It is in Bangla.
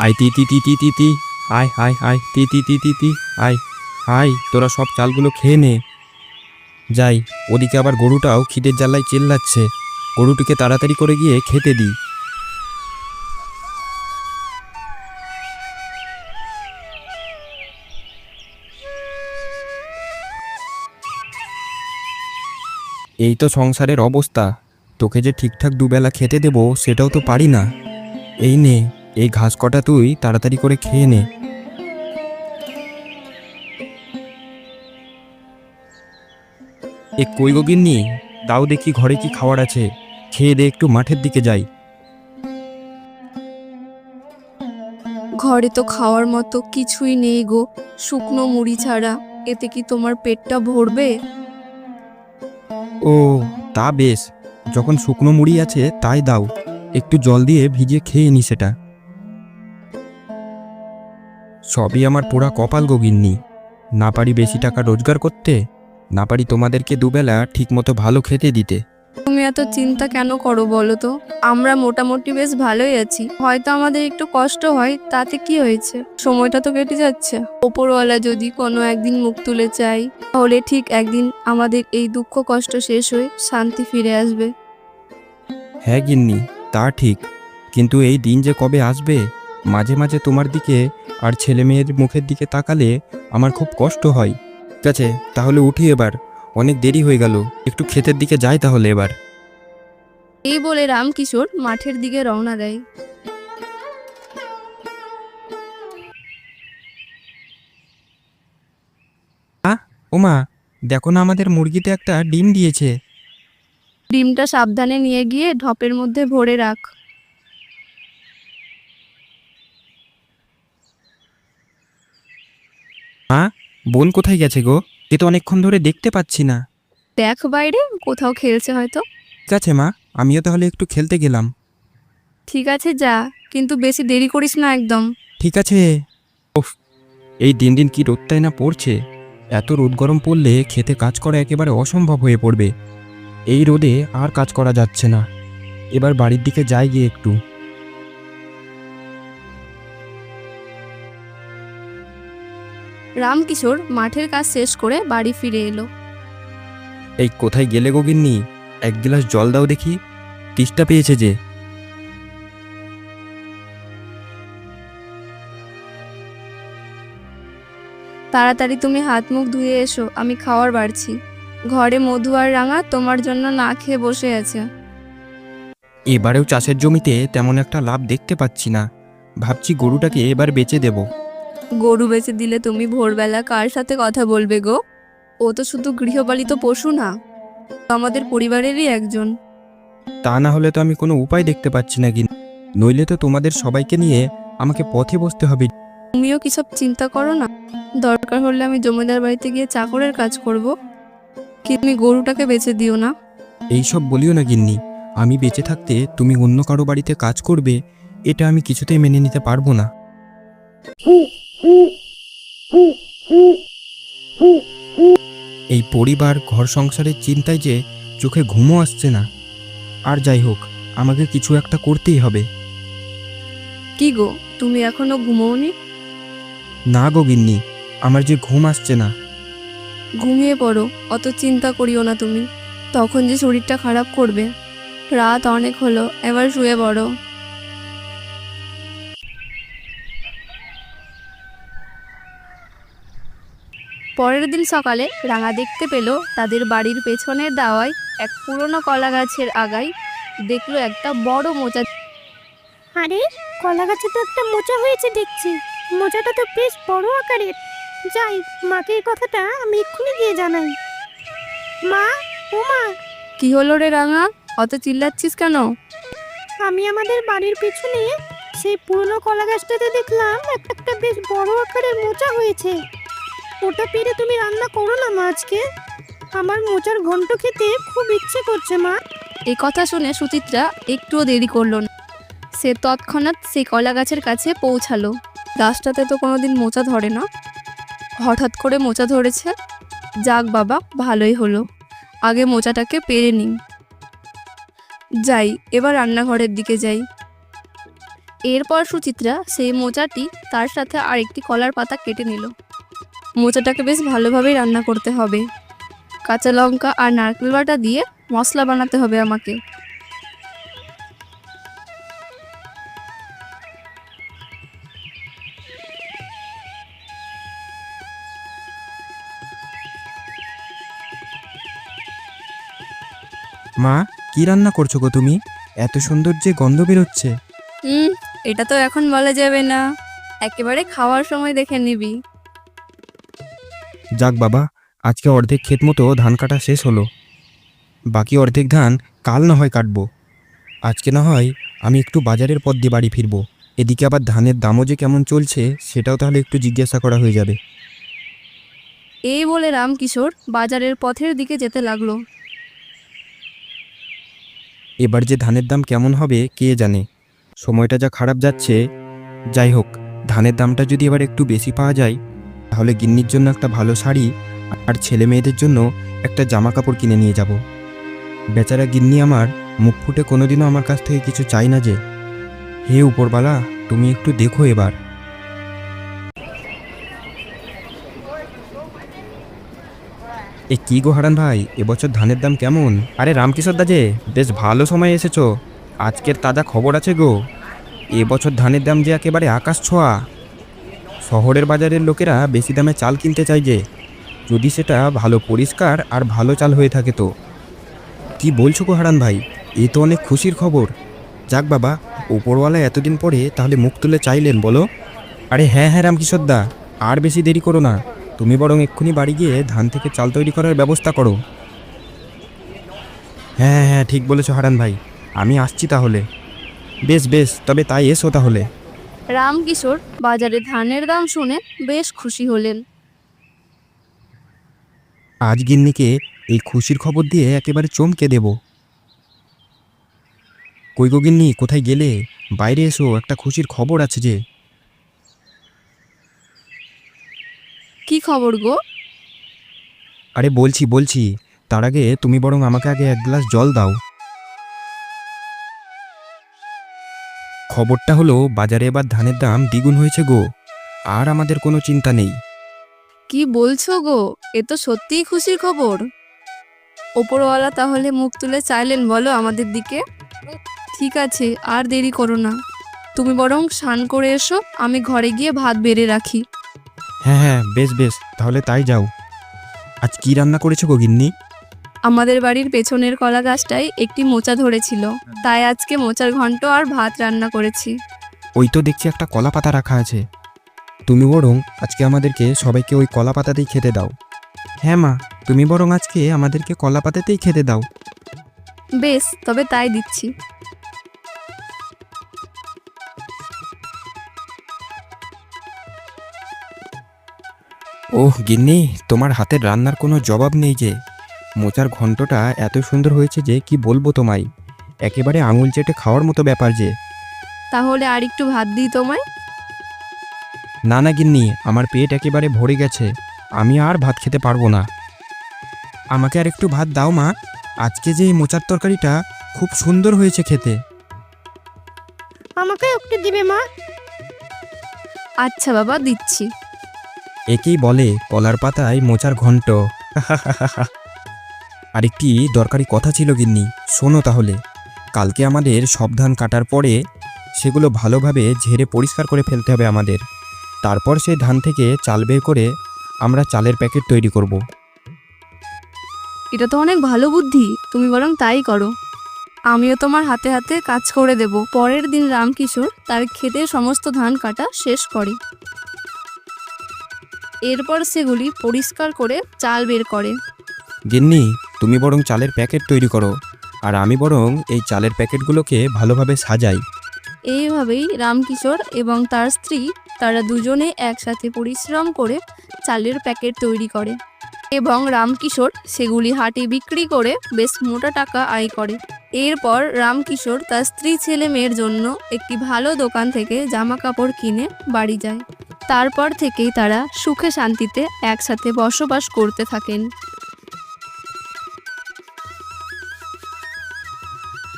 আয় তি তি তি তি তি তি, আয় আয় আয় তি তি তি তি তি, আয় আয়, তোরা সব চালগুলো খেয়ে নে। যাই, ওদিকে আবার গরুটাও খিদের জ্বালায় চেল্লাচ্ছে। গরুটিকে তাড়াতাড়ি করে গিয়ে খেতে দিই। এই তো সংসারের অবস্থা। তোকে যে ঠিকঠাক দুবেলা খেতে দেব সেটাও তো পারি না। এই নে, এই ঘাস কটা তুই তাড়াতাড়ি করে খেয়ে নে। কই গো গিন্নি, তাও দেখি ঘরে কি খাওয়ার আছে, খেয়ে দে, একটু মাঠের দিকে যাই। ঘরে তো খাওয়ার মতো কিছুই নেই গো, শুকনো মুড়ি ছাড়া। এতে কি তোমার পেটটা ভরবে? ও, তা বেশ, যখন শুকনো মুড়ি আছে তাই দাও, একটু জল দিয়ে ভিজিয়ে খেয়ে নি সেটা। সবই আমার পোড়া কপাল গো গিন্নি। না পারি বেশি টাকা রোজগার করতে, না পারি তোমাদেরকে দুবেলা ঠিকমতো ভালো খেতে দিতে। তুমি এত চিন্তা কেন করো বলো তো? আমরা মোটামুটি বেশ ভালোই আছি, হয়তো আমাদের একটু কষ্ট হয়, তাতে কি হয়েছে? সময়টা তো কেটে যাচ্ছে। ওপরওয়ালা যদি কোনো একদিন মুখ তুলে চাই, তাহলে ঠিক একদিন আমাদের এই দুঃখ কষ্ট শেষ হয়ে শান্তি ফিরে আসবে। হ্যাঁ গিন্নি, তা ঠিক, কিন্তু এই দিন যে কবে আসবে? মাঝে মাঝে তোমার দিকে আর ছেলে মেয়ের মুখের দিকে তাকালে আমার খুব কষ্ট হয়। ঠিক আছে, তাহলে উঠি এবার, অনেক দেরি হয়ে গেল, একটু ক্ষেতের দিকে যাই তাহলে এবার। এই বলে রামকিশোর মাঠের দিকে রওনা দেয়। ওমা, দেখো না, আমাদের মুরগিতে একটা ডিম দিয়েছে। ডিমটা সাবধানে নিয়ে গিয়ে ঢপের মধ্যে ভরে রাখ। বোন কোথায় গেছে গো? এ তো অনেকক্ষণ ধরে দেখতে পাচ্ছি না। দেখ বাইরে, কোথাও খেলছে হয়তো। ঠিক আছে মা, আমিও তাহলে একটু খেলতে গেলাম। ঠিক আছে যা, কিন্তু বেশি দেরি করিস না একদম। ঠিক আছে। উফ, এই দিন দিন কি রোদটাই না পড়ছে। এত রোদ গরম পড়লে খেতে কাজ করা একেবারে অসম্ভব হয়ে পড়বে। এই রোদে আর কাজ করা যাচ্ছে না। এবার বাড়ির দিকে যাই গিয়ে একটু। রামকিশোর মাঠের কাজ শেষ করে বাড়ি ফিরে এলো। এই কোথায় গেলে গো গিন্নি? এক গ্লাস জল দাও দেখি, তেষ্টা পেয়েছে যে। তাড়াতাড়ি তুমি হাত মুখ ধুয়ে এসো, আমি খাওয়ার বাড়ছি। ঘরে মধু আর রাঙা তোমার জন্য না খেয়ে বসে আছে। এবারেও চাষের জমিতে তেমন একটা লাভ দেখতে পাচ্ছি না। ভাবছি গরুটাকে এবার বেচে দেব। গরু বেচে দিলে তুমি ভোরবেলা কার সাথে কথা বলবে গো? ও তো শুধু গৃহপালিত পশু না, আমাদের পরিবারেরই একজন। তা না হলে তো আমি কোনো উপায় দেখতে পাচ্ছি না গিন্নি, নইলে তো তোমাদের সবাইকে নিয়ে আমাকে পথে বসতে হবে। তুমিও কি সব চিন্তা করো না? দরকার হলে আমি জমিদার বাড়িতে গিয়ে চাকরের কাজ করব, কি তুমি গরুটাকে বেচে দিও না। এইসব বলিও না গিন্নি, আমি বেঁচে থাকতে তুমি অন্য কারো বাড়িতে কাজ করবে, এটা আমি কিছুতেই মেনে নিতে পারবো না। এই পরিবার ঘর সংসারের চিন্তায় যে চোখে ঘুমও আসছে না। আর যাই হোক, আমাকে কিছু একটা করতেই হবে। কি গো, তুমি এখনো ঘুমোওনি? না গো গিন্নি, আমার যে ঘুম আসছে না। ঘুমিয়ে পড়ো, অত চিন্তা করিও না তুমি, তখন যে শরীরটা খারাপ করবে। রাত অনেক হলো, এবার শুয়ে পড়ো। পরের দিন সকালে রাঙা দেখতে পেল তাদের বাড়ির পেছনের দাওয়ায় এক পুরনো কলা গাছের আগায় দেখলো একটা বড় মোচা। আরে, কলা গাছে তো একটা মোচা হয়েছে দেখছি। মোচাটা তো বেশ বড় আকারের। যাই, মাকে এই কথাটা আমি এক্ষুনি গিয়ে জানাই। মা, ও মা, কি হলো রে রাঙা, অত চিল্লাচ্ছিস কেন? আমি আমাদের বাড়ির পিছনে সেই পুরনো কলা গাছটাতে দেখলাম একটা বেশ বড় আকারের মোচা হয়েছে। ওটা পেরে তুমি রান্না করো না মা আজকে। আমার মোচার ঘন্ট খেতে খুব ইচ্ছে করছে মা। এই কথা শুনে সুচিত্রা একটুও দেরি করলো না, সে তৎক্ষণাৎ সেই কলা গাছের কাছে পৌঁছালো। গাছটাতে তো কোনোদিন মোচা ধরে না, হঠাৎ করে মোচা ধরেছে। যাক বাবা, ভালোই হলো, আগে মোচাটাকে পেরে নিই। যাই, এবার রান্নাঘরের দিকে যাই। এরপর সুচিত্রা সেই মোচাটি তার সাথে আরেকটি কলার পাতা কেটে নিল। মোচাটাকে বেশ ভালোভাবেই রান্না করতে হবে। কাঁচা লঙ্কা আর নারকেল বাটা দিয়ে মশলা বানাতে হবে আমাকে। মা, কি রান্না করছো গো তুমি? এত সুন্দর যে গন্ধ বেরোচ্ছে। এটা তো এখন বলা যাবে না, একেবারে খাওয়ার সময় দেখে নিবি। যাক বাবা, আজকে অর্ধেক ক্ষেত মতো ধান কাটা শেষ হলো। বাকি অর্ধেক ধান কাল না হয় কাটবো। আজকে না হয় আমি একটু বাজারের পথ দিয়ে বাড়ি ফিরবো। এদিকে আবার ধানের দামও যে কেমন চলছে সেটাও তাহলে একটু জিজ্ঞাসা করা হয়ে যাবে। এই বলে রামকিশোর বাজারের পথের দিকে যেতে লাগলো। এবার যে ধানের দাম কেমন হবে কে জানে। সময়টা যা খারাপ যাচ্ছে। যাই হোক, ধানের দামটা যদি এবার একটু বেশি পাওয়া যায় তাহলে গিন্নির জন্য একটা ভালো শাড়ি আর ছেলে মেয়েদের জন্য একটা জামা কাপড় কিনে নিয়ে যাব। বেচারা গিন্নি আমার মুখ ফুটে কোনোদিনও আমার কাছ থেকে কিছু চাই না যে। হে উপরবালা, তুমি একটু দেখো এবার। এ কি গো হারান ভাই, এবছর ধানের দাম কেমন? আরে রামকিশোর দা যে, বেশ ভালো সময় এসেছো। আজকের তাজা খবর আছে গো। এবছর ধানের দাম যে একেবারে আকাশ ছোঁয়া। শহরের বাজারের লোকেরা বেশি দামে চাল কিনতে চাই যে, যদি সেটা ভালো পরিষ্কার আর ভালো চাল হয়ে থাকে তো। কি বলছো গো হারান ভাই, এ তো অনেক খুশির খবর। যাক বাবা, ওপরওয়ালা এতদিন পরে তাহলে মুখ তুলে চাইলেন বলো। আরে হ্যাঁ হ্যাঁ রামকিশোর দা, আর বেশি দেরি করো না। তুমি বরং এক্ষুনি বাড়ি গিয়ে ধান থেকে চাল তৈরি করার ব্যবস্থা করো। হ্যাঁ হ্যাঁ ঠিক বলেছো হারান ভাই, আমি আসছি তাহলে। বেশ বেশ, তবে তাই এসো তাহলে। রামকিশোর বাজারে ধানের দাম শুনে বেশ খুশি হলেন। আজ গিন্নিকে এই খুশির খবর দিয়ে একেবারে চমকে দেব। কই গো গিন্নি, কোথায় গেলে? বাইরে এসো, একটা খুশির খবর আছে যে। কি খবর গো? আরে বলছি বলছি, তার আগে তুমি বরং আমাকে আগে এক গ্লাস জল দাও। খবরটা হলো বাজারে এবার ধানের দাম দ্বিগুণ হয়েছে গো। আর আমাদের কোনো চিন্তা নেই। কি বলছো গো, এ তো সত্যিই খুশির খবর। ওপরওয়ালা তাহলে মুখ তুলে চাইলেন বলো আমাদের দিকে। ঠিক আছে, আর দেরি করো না, তুমি বরং স্নান করে এসো, আমি ঘরে গিয়ে ভাত বেড়ে রাখি। হ্যাঁ হ্যাঁ বেশ বেশ, তাহলে তাই যাও। আজ কি রান্না করেছো গো গিন্নি? আমাদের বাড়ির পেছনের কলা গাছটায় একটি মোচা ধরেছিল, তাই আজকে মোচার ঘন্ট আর ভাত রান্না করেছি। ওই তো দেখছি একটা কলা পাতা রাখা আছে। তুমি বরং আজকে আমাদেরকে সবাইকে ওই কলা পাতাতেই খেতে দাও। হ্যাঁ মা, তুমি বরং আজকে আমাদেরকে কলা পাতাতেই খেতে দাও। বেশ, তবে তাই দিচ্ছি। ওহ গিন্নি, তোমার হাতের রান্নার কোনো জবাব নেই যে। মোচার ঘন্টটা এত সুন্দর হয়েছে যে কি বলবো তোমায়। একেবারে আঙুল চেটে খাওয়ার মতো ব্যাপার যে। তাহলে আর একটু ভাত দিই তোমায়। না না গিন্নি, আমার পেট একেবারে ভরে গেছে। আমি আর ভাত খেতে পারবো না। আমাকে আর একটু ভাত দাও মা। আজকে যে এই মোচার তরকারিটা খুব সুন্দর হয়েছে খেতে। আমাকে একটু দিবে মা? আচ্ছা বাবা, দিচ্ছি। একেই বলে কলার পাতায় মোচার ঘন্ট। আরেকটি দরকারি কথা ছিল গিন্নি, শোনো তাহলে। কালকে আমাদের সব ধান কাটার পরে সেগুলো ভালোভাবে ঝেড়ে পরিষ্কার করে ফেলতে হবে আমাদের। তারপর সেই ধান থেকে চাল বের করে আমরা চালের প্যাকেট তৈরি করব। এটা তো অনেক ভালো বুদ্ধি, তুমি বরং তাই করো। আমিও তোমার হাতে হাতে কাজ করে দেব। পরের দিন রামকিশোর তার ক্ষেতের সমস্ত ধান কাটা শেষ করে। এরপর সেগুলি পরিষ্কার করে চাল বের করে। গিন্নি, তুমি বরং চালের প্যাকেট তৈরি করো, আর আমি বরং এই চালের প্যাকেটগুলোকে ভালোভাবে সাজাই। এইভাবেই রামকিশোর এবং তার স্ত্রী তারা দুজনে একসাথে পরিশ্রম করে চালের প্যাকেট তৈরি করে এবং রামকিশোর সেগুলি হাটে বিক্রি করে বেশ মোটা টাকা আয় করে। এরপর রামকিশোর তার স্ত্রী ছেলে মেয়ের জন্য একটি ভালো দোকান থেকে জামা কাপড় কিনে বাড়ি যায়। তারপর থেকেই তারা সুখে শান্তিতে একসাথে বসবাস করতে থাকেন।